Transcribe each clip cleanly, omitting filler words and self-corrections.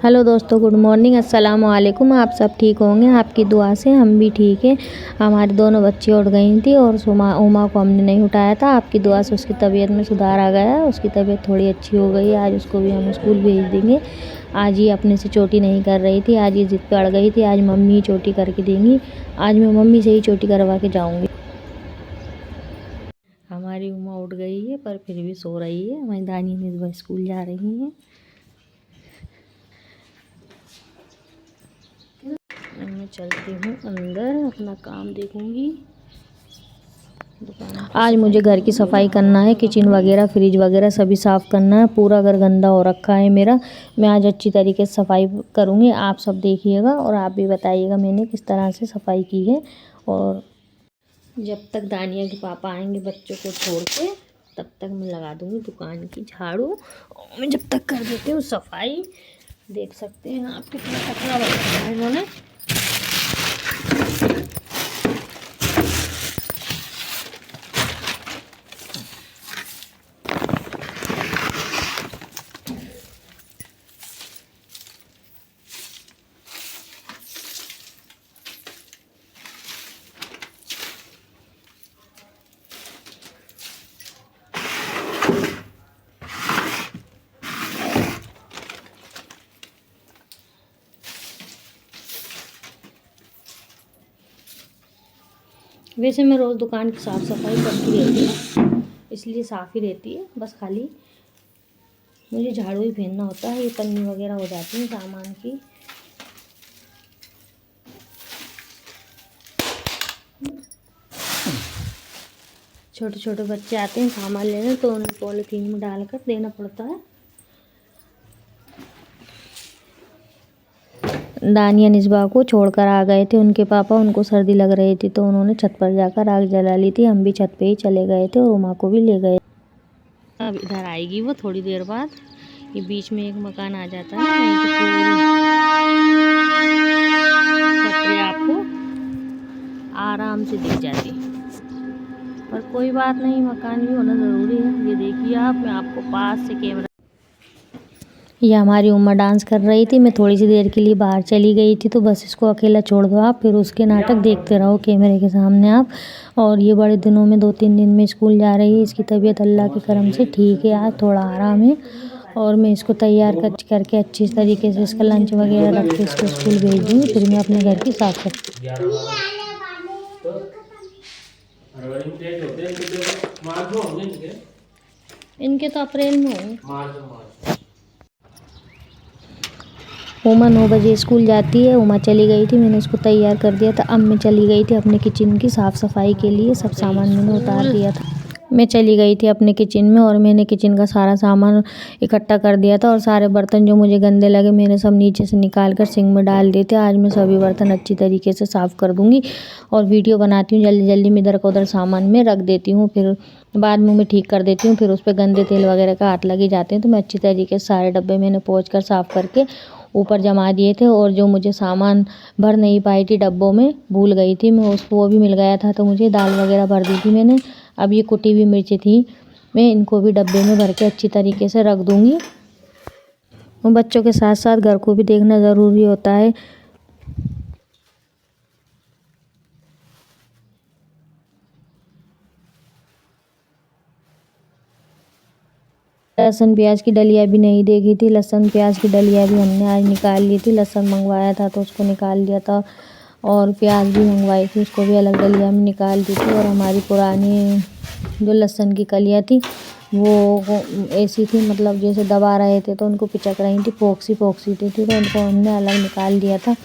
Hello दोस्तों, good morning, अस्सलाम वालेकुम। आप सब ठीक होंगे, आपकी दुआ से हम भी ठीक हैं। हमारी दोनों बच्ची उठ गई थी और उमा को हमने नहीं उठाया था। आपकी दुआ से उसकी तबीयत में सुधार आ गया है, उसकी तबीयत थोड़ी अच्छी हो गई है। आज उसको भी हम स्कूल भेज देंगे। आज ये अपने से चोटी नहीं कर रही थी, आज ये ज़िद पे अड़ गई थी। आज मम्मी ही चोटी करके देंगी, आज मैं मम्मी से ही चोटी करवा के जाऊँगी। हमारी उमा उठ गई है पर फिर भी सो रही है। हमारी दानी निस्बा स्कूल जा रही हैं। मैं चलती हूँ अंदर, अपना काम देखूंगी। आज मुझे घर की सफाई करना है, किचन वगैरह फ्रिज वगैरह सभी साफ़ करना है। पूरा घर गंदा हो रखा है मेरा। मैं आज अच्छी तरीके से सफाई करूँगी। आप सब देखिएगा और आप भी बताइएगा मैंने किस तरह से सफाई की है। और जब तक दानिया के पापा आएंगे बच्चों को छोड़ के, तब तक मैं लगा दूँगी दुकान की झाड़ू। मैं जब तक कर देती हूँ सफाई। देख सकते हैं आप कितना कचरा रखा है इन्होंने। वैसे मैं रोज़ दुकान की साफ़ सफाई करती रहती हूँ, इसलिए साफ़ ही रहती है। बस खाली मुझे झाड़ू ही फेरना होता है। ये पन्नी वगैरह हो जाती है सामान की। छोटे छोटे बच्चे आते हैं सामान लेने, तो उन्हें पॉलीथीन में डालकर देना पड़ता है। दानिया निस्बा को छोड़कर आ गए थे उनके पापा। उनको सर्दी लग रही थी तो उन्होंने छत पर जाकर आग जला ली थी। हम भी छत पे ही चले गए थे और उमा को भी ले गए। अब इधर आएगी वो थोड़ी देर बाद। ये बीच में एक मकान आ जाता है, नहीं तो पूरी आपको आराम से दिख जाती। पर कोई बात नहीं, मकान भी होना ज़रूरी है। ये देखिए आप, मैं आपको पास से कैमरा। ये हमारी उम्मा डांस कर रही थी। मैं थोड़ी सी देर के लिए बाहर चली गई थी, तो बस इसको अकेला छोड़ दो आप, फिर उसके नाटक देखते रहो कैमरे के सामने आप। और ये बड़े दिनों में 2-3 दिन में स्कूल जा रही है। इसकी तबीयत अल्लाह के करम से ठीक है, आज थोड़ा आराम है। और मैं इसको तैयार करके अच्छी तरीके से इसका लंच वगैरह रख के इसको स्कूल भेज दूँगी। फिर मैं अपने घर की साफ सफाई। इनके तो अप्रैल में होंगे। उमा 9 बजे स्कूल जाती है। उमा चली गई थी, मैंने इसको तैयार कर दिया था। अब मैं चली गई थी अपने किचन की साफ़ सफाई के लिए। सब सामान मैंने उतार दिया था। मैं चली गई थी अपने किचन में और मैंने किचन का सारा सामान इकट्ठा कर दिया था। और सारे बर्तन जो मुझे गंदे लगे मैंने सब नीचे से निकाल कर सिंक में डाल दिए थे। आज मैं सभी बर्तन अच्छी तरीके से साफ़ कर दूँगी और वीडियो बनाती हूँ जल्दी जल्दी में। इधर का उधर सामान में रख देती हूँ, फिर बाद में मैं ठीक कर देती हूँ। फिर उस पर गंदे तेल वगैरह का हाथ लगे जाते हैं, तो मैं अच्छी तरीके से सारे डब्बे मैंने पोंछ कर साफ़ करके ऊपर जमा दिए थे। और जो मुझे सामान भर नहीं पाई थी डब्बों में, भूल गई थी मैं, उसको वो भी मिल गया था, तो मुझे दाल वगैरह भर दी थी मैंने। अब ये कुटी हुई मिर्ची थी, मैं इनको भी डब्बे में भर के अच्छी तरीके से रख दूँगी। और बच्चों के साथ साथ घर को भी देखना ज़रूरी होता है। लहसुन प्याज की डलिया भी नहीं देखी थी। लहसुन प्याज की डलिया भी हमने आज निकाल ली थी। लहसुन मंगवाया था तो उसको निकाल लिया था, और प्याज भी मंगवाई थी, उसको भी अलग डलिया में निकाल दी थी। और हमारी पुरानी जो लहसुन की कलियाँ थी वो ऐसी थी, मतलब जैसे दबा रहे थे तो उनको पिचक रही थी, फोक्सी थी, तो उनको हमने अलग निकाल दिया था।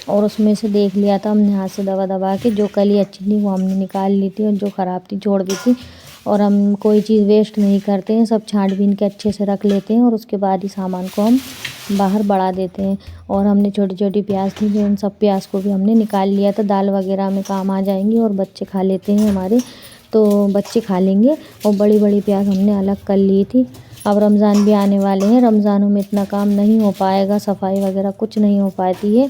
और उसमें से देख लिया था हमने हाथ से दबा दबा के, जो कली अच्छी थी वो हमने निकाल ली थी और जो ख़राब थी छोड़ दी थी। और हम कोई चीज़ वेस्ट नहीं करते हैं, सब छाँट-बीन के अच्छे से रख लेते हैं और उसके बाद ही सामान को हम बाहर बढ़ा देते हैं। और हमने छोटी छोटी प्याज थी, जो उन सब प्याज को भी हमने निकाल लिया था। दाल वगैरह में काम आ जाएंगी और बच्चे खा लेते हैं हमारे, तो बच्चे खा लेंगे। और बड़ी बड़ी प्याज हमने अलग कर ली थी। अब रमज़ान भी आने वाले हैं, रमज़ानों में इतना काम नहीं हो पाएगा, सफाई वगैरह कुछ नहीं हो पाती है।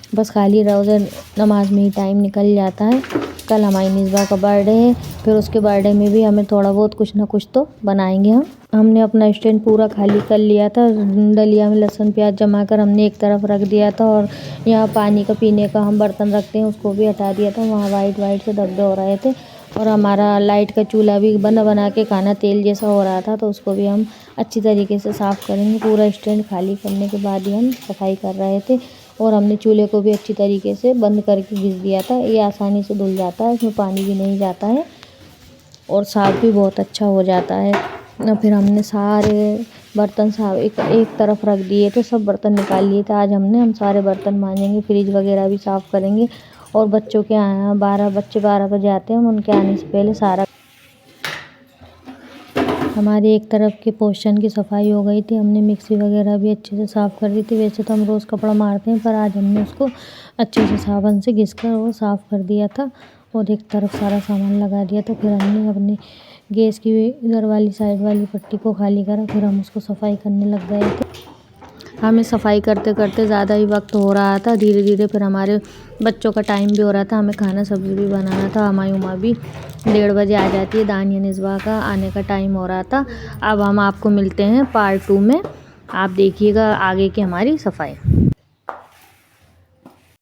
बस खाली रोज़ा नमाज में ही टाइम निकल जाता है। कल हमारी निस्बा का बर्थडे है, फिर उसके बर्थडे में भी हमें थोड़ा बहुत कुछ ना कुछ तो बनाएंगे हम। हमने अपना स्टैंड पूरा खाली कर लिया था। डलिया में लहसुन प्याज जमा कर हमने एक तरफ रख दिया था और यहाँ पानी का पीने का हम बर्तन रखते हैं उसको भी हटा दिया था। वहाँ वाइट वाइट से धब्बे हो रहे थे और हमारा लाइट का चूल्हा भी बना बना के खाना तेल जैसा हो रहा था, तो उसको भी हम अच्छी तरीके से साफ़ करेंगे। पूरा स्टैंड खाली करने के बाद ही हम सफाई कर रहे थे और हमने चूल्हे को भी अच्छी तरीके से बंद करके घिस दिया था। ये आसानी से धुल जाता है, इसमें पानी भी नहीं जाता है और साफ़ भी बहुत अच्छा हो जाता है। फिर हमने सारे बर्तन साफ एक तरफ रख दिए थे, सब बर्तन निकाल लिए थे। आज हम सारे बर्तन मांजेंगे, फ्रिज वगैरह भी साफ़ करेंगे और बच्चों के 12 बजे आते हैं, हम उनके आने से पहले सारा हमारे एक तरफ के पोर्शन की सफाई हो गई थी। हमने मिक्सी वगैरह भी अच्छे से साफ़ कर दी थी। वैसे तो हम रोज़ कपड़ा मारते हैं, पर आज हमने उसको अच्छे से साबुन से घिसकर वो साफ़ कर दिया था और एक तरफ सारा सामान लगा दिया था। फिर हमने अपने गैस की इधर वाली साइड वाली पट्टी को खाली करा, फिर हम उसको सफाई करने लग गए थे। हमें सफाई करते करते ज़्यादा ही वक्त हो रहा था। धीरे धीरे फिर हमारे बच्चों का टाइम भी हो रहा था, हमें खाना सब्ज़ी भी बनाना था। हमारी उमा भी 1:30 बजे आ जाती है, दानिया निस्बा का आने का टाइम हो रहा था। अब हम आपको मिलते हैं पार्ट 2 में। आप देखिएगा आगे की हमारी सफाई।